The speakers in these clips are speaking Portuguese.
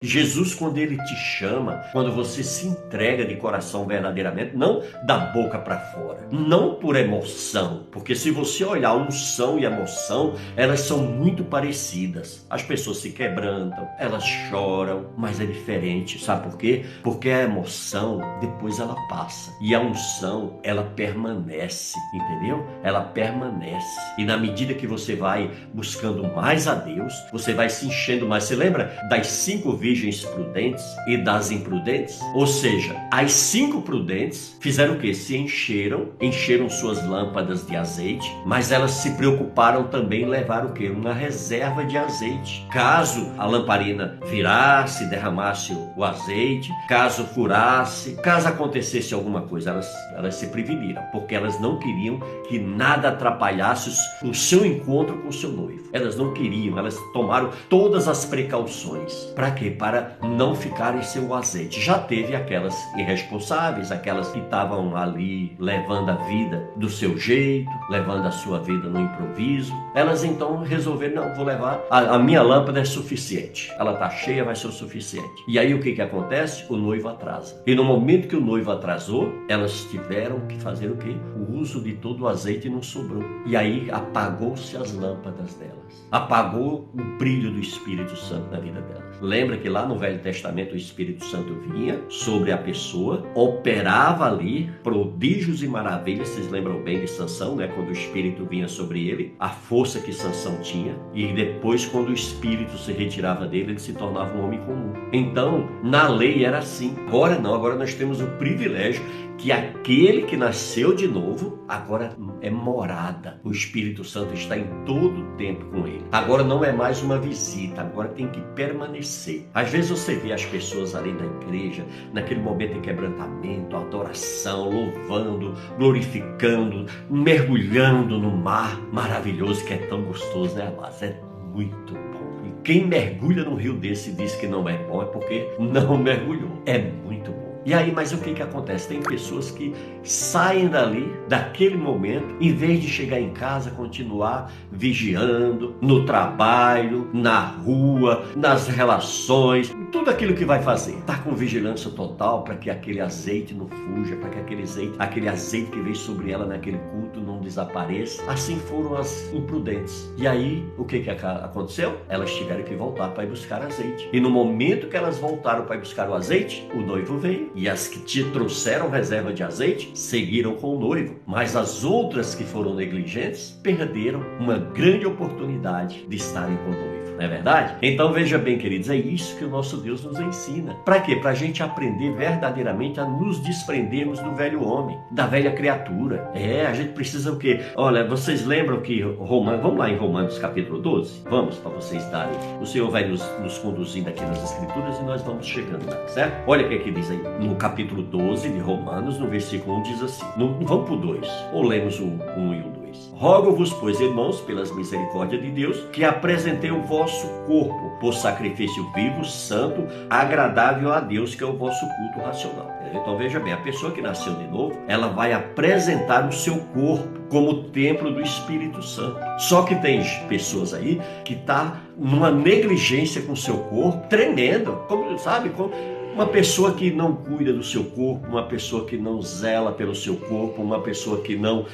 Jesus, quando ele te chama, quando você se entrega de coração verdadeiramente, não da boca para fora, não por emoção, porque se você olhar unção e emoção, elas são muito parecidas. As pessoas se quebrantam, elas choram, mas é diferente. Sabe por quê? Porque a emoção, depois ela passa, e a unção, ela permanece, entendeu? Ela permanece. E na medida que você vai buscando mais a Deus, você vai se enchendo mais. Você lembra das 5 virgens prudentes e das imprudentes? Ou seja, as 5 prudentes fizeram o quê? Se encheram suas lâmpadas de azeite, mas elas se preocuparam também em levar o quê? Uma reserva de azeite. Caso a lamparina virasse, derramasse o azeite, caso furasse, caso acontecesse alguma coisa, elas se preveniram, porque elas não queriam que nada atrapalhasse o seu encontro com o seu noivo. Elas não queriam, elas tomaram todas as precauções. Para quê? Para não ficarem sem o azeite. Já teve aquelas irresponsáveis, aquelas que estavam ali levando a vida do seu jeito, levando a sua vida no improviso. Elas então resolveram, não, vou levar, a minha lâmpada é suficiente. Ela está cheia, vai ser o suficiente. E aí o que acontece? O noivo atrasa. E no momento que o noivo atrasou, elas tiveram que fazer o quê? O uso de todo o azeite e não sobrou. E aí apagou-se as lâmpadas delas. Apagou o brilho do Espírito Santo na vida delas. Lembra que lá no Velho Testamento o Espírito Santo vinha sobre a pessoa, operava ali prodígios e maravilhas. Vocês lembram bem de Sansão, né? Quando o Espírito vinha sobre ele, a força que Sansão tinha, e depois quando o Espírito se retirava dele, ele se tornava um homem comum. Então, na lei era assim. Agora não, agora nós temos o privilégio que aquele que nasceu de novo, agora é morada. O Espírito Santo está em todo o tempo com ele. Agora não é mais uma visita, agora tem que permanecer. Às vezes você vê as pessoas ali na igreja, naquele momento de quebrantamento, adoração, louvando, glorificando, mergulhando no mar maravilhoso que é tão gostoso, né, amados? É muito bom. E quem mergulha num rio desse e diz que não é bom, é porque não mergulhou. É muito bom. E aí, mas o que acontece? Tem pessoas que saem dali, daquele momento, em vez de chegar em casa, continuar vigiando, no trabalho, na rua, nas relações, tudo aquilo que vai fazer. Está com vigilância total para que aquele azeite não fuja, para que aquele azeite que veio sobre ela naquele culto não desapareça. Assim foram as imprudentes. E aí, o que aconteceu? Elas tiveram que voltar para ir buscar azeite. E no momento que elas voltaram para ir buscar o azeite, o noivo veio. E as que te trouxeram reserva de azeite seguiram com o noivo. Mas as outras que foram negligentes perderam uma grande oportunidade de estarem com o noivo. Não é verdade? Então veja bem, queridos, é isso que o nosso Deus nos ensina. Para quê? Para a gente aprender verdadeiramente a nos desprendermos do velho homem, da velha criatura. A gente precisa o quê? Olha, vocês lembram que vamos lá em Romanos capítulo 12? Vamos, para vocês darem. O Senhor vai nos conduzindo aqui nas Escrituras e nós vamos chegando lá, certo? Olha o que diz aí. No capítulo 12 de Romanos, no versículo 1 diz assim. Vamos para o 2. Ou lemos o 1 e o 2. Rogo-vos, pois, irmãos, pelas misericórdias de Deus, que apresentei o vosso corpo por sacrifício vivo, santo, agradável a Deus, que é o vosso culto racional. Então veja bem, a pessoa que nasceu de novo, ela vai apresentar o seu corpo como templo do Espírito Santo. Só que tem pessoas aí que estão numa negligência com o seu corpo tremendo, como uma pessoa que não cuida do seu corpo, uma pessoa que não zela pelo seu corpo, uma pessoa que não,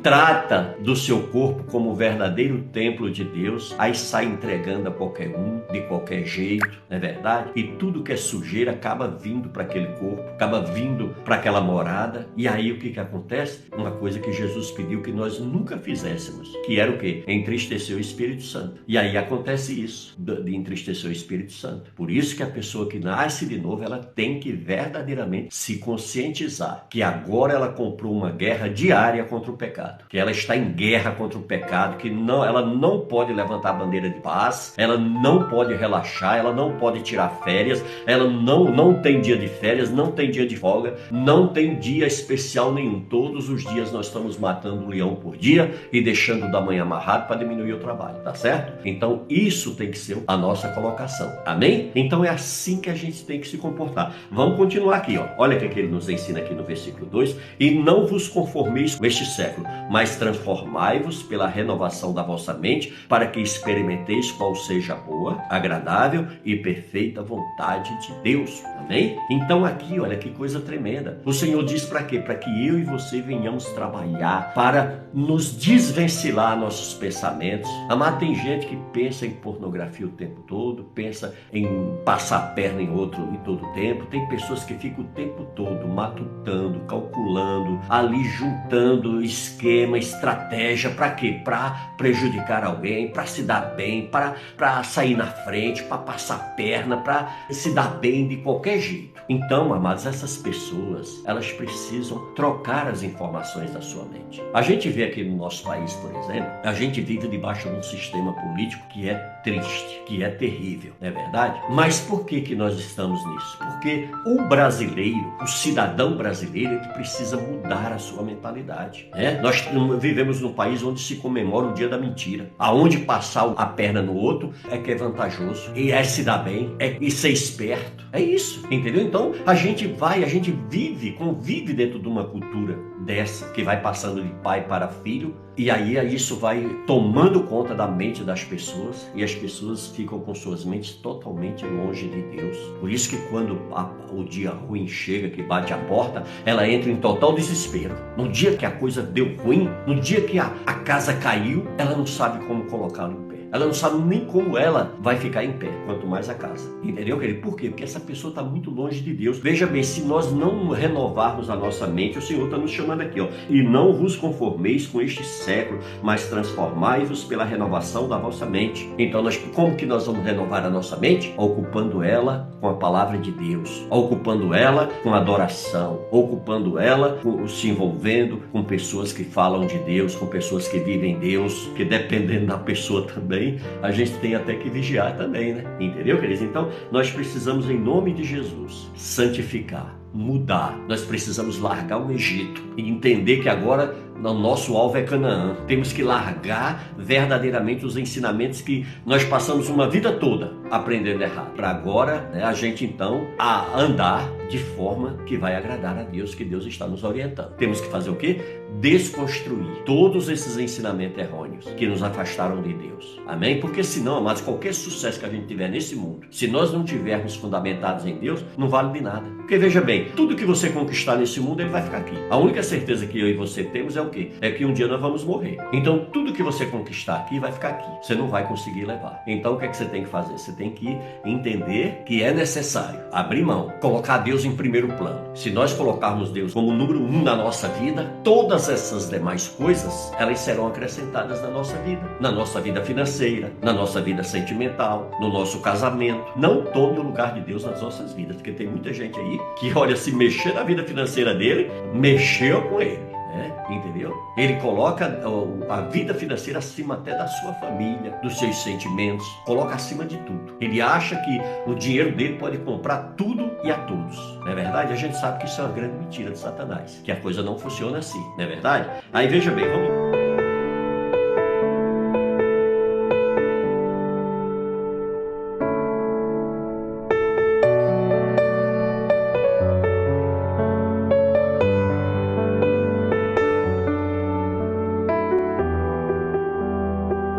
trata do seu corpo como o verdadeiro templo de Deus, aí sai entregando a qualquer um, de qualquer jeito, não é verdade? E tudo que é sujeira acaba vindo para aquele corpo, acaba vindo para aquela morada, e aí o que acontece? Uma coisa que Jesus pediu que nós nunca fizéssemos, que era o quê? Entristecer o Espírito Santo. E aí acontece isso, de entristecer o Espírito Santo. Por isso que a pessoa que nasce de novo, ela tem que verdadeiramente se conscientizar que agora ela comprou uma guerra diária contra o pecado, que ela está em guerra contra o pecado, que ela não pode levantar a bandeira de paz, ela não pode relaxar, ela não pode tirar férias, ela não tem dia de férias, não tem dia de folga, não tem dia especial nenhum. Todos os dias nós estamos matando um leão por dia e deixando da manhã amarrado para diminuir o trabalho, tá certo? Então isso tem que ser a nossa colocação, amém? Então é assim que a gente tem tem que se comportar. Vamos continuar aqui, ó. Olha o que ele nos ensina aqui no versículo 2: e não vos conformeis com este século, mas transformai-vos pela renovação da vossa mente, para que experimenteis qual seja a boa, agradável e perfeita vontade de Deus. Amém? Então aqui, olha que coisa tremenda. O Senhor diz para quê? Para que eu e você venhamos trabalhar para nos desvencilhar nossos pensamentos. Amado, tem gente que pensa em pornografia o tempo todo, pensa em passar a perna em outro em todo o tempo. Tem pessoas que ficam o tempo todo matutando, calculando, ali juntando esquema, estratégia, para quê? Para prejudicar alguém, para se dar bem, para sair na frente, para passar a perna, para se dar bem de qualquer jeito. Então, amados, essas pessoas, elas precisam trocar as informações da sua mente. A gente vê aqui no nosso país, por exemplo, a gente vive debaixo de um sistema político que é triste, que é terrível, não é verdade? Mas por que nós estamos nisso? Porque o brasileiro, o cidadão brasileiro, ele precisa mudar a sua mentalidade. Nós vivemos num país onde se comemora o dia da mentira. Aonde passar a perna no outro é que é vantajoso, e é se dar bem, é ser esperto. É isso, entendeu? Então a gente convive dentro de uma cultura dessa, que vai passando de pai para filho, e aí isso vai tomando conta da mente das pessoas, e as pessoas ficam com suas mentes totalmente longe de Deus. Por isso que quando o dia ruim chega, que bate a porta, ela entra em total desespero. No dia que a coisa deu ruim, no dia que a casa caiu, ela não sabe como colocá-lo em pé. Ela não sabe nem como ela vai ficar em pé, quanto mais a casa. Entendeu, querido? Por quê? Porque essa pessoa está muito longe de Deus. Veja bem, se nós não renovarmos a nossa mente, o Senhor está nos chamando aqui, ó. E não vos conformeis com este século, mas transformai-vos pela renovação da vossa mente. Então, como que nós vamos renovar a nossa mente? Ocupando ela com a palavra de Deus, ocupando ela com adoração, ocupando ela se envolvendo com pessoas que falam de Deus, com pessoas que vivem Deus, que dependendo da pessoa também, a gente tem até que vigiar também, né? Entendeu, queridos? Então, nós precisamos, em nome de Jesus, santificar, mudar. Nós precisamos largar o Egito e entender que agora o nosso alvo é Canaã. Temos que largar verdadeiramente os ensinamentos que nós passamos uma vida toda aprendendo errado. Para agora, a gente então andar de forma que vai agradar a Deus, que Deus está nos orientando. Temos que fazer o quê? Desconstruir todos esses ensinamentos errôneos que nos afastaram de Deus. Amém? Porque senão, amados, qualquer sucesso que a gente tiver nesse mundo, se nós não tivermos fundamentados em Deus, não vale de nada. Porque veja bem, tudo que você conquistar nesse mundo, ele vai ficar aqui. A única certeza que eu e você temos é o quê? É que um dia nós vamos morrer. Então tudo que você conquistar aqui vai ficar aqui. Você não vai conseguir levar. Então o que é que você tem que fazer? Você tem que entender que é necessário abrir mão, colocar Deus em primeiro plano. Se nós colocarmos Deus como número 1 na nossa vida, todas essas demais coisas, elas serão acrescentadas na nossa vida financeira, na nossa vida sentimental, no nosso casamento. Não tome o lugar de Deus nas nossas vidas, porque tem muita gente aí que, olha, se mexer na vida financeira dele, mexeu com ele. Entendeu? Ele coloca a vida financeira acima até da sua família, dos seus sentimentos, coloca acima de tudo. Ele acha que o dinheiro dele pode comprar tudo e a todos. Não é verdade? A gente sabe que isso é uma grande mentira de Satanás, que a coisa não funciona assim, não é verdade? Aí veja bem, vamos